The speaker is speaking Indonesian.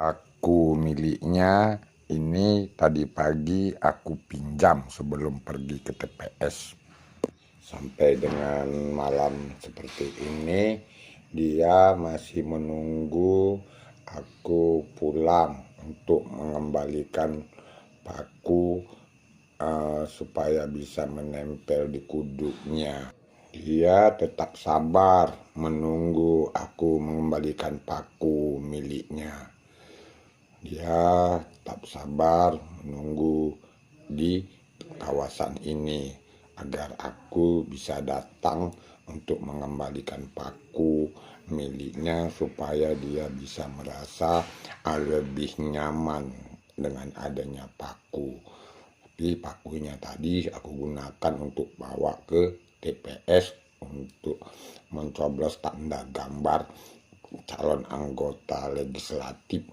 Paku miliknya ini tadi pagi aku pinjam sebelum pergi ke TPS. Sampai dengan malam seperti ini, dia masih menunggu aku pulang untuk mengembalikan paku supaya bisa menempel di kuduknya. Dia tetap sabar menunggu aku mengembalikan paku miliknya. Dia tetap sabar menunggu di kawasan ini agar aku bisa datang untuk mengembalikan paku miliknya supaya dia bisa merasa lebih nyaman dengan adanya paku. Tapi pakunya tadi aku gunakan untuk bawa ke TPS untuk mencoblos tanda gambar calon anggota legislatif.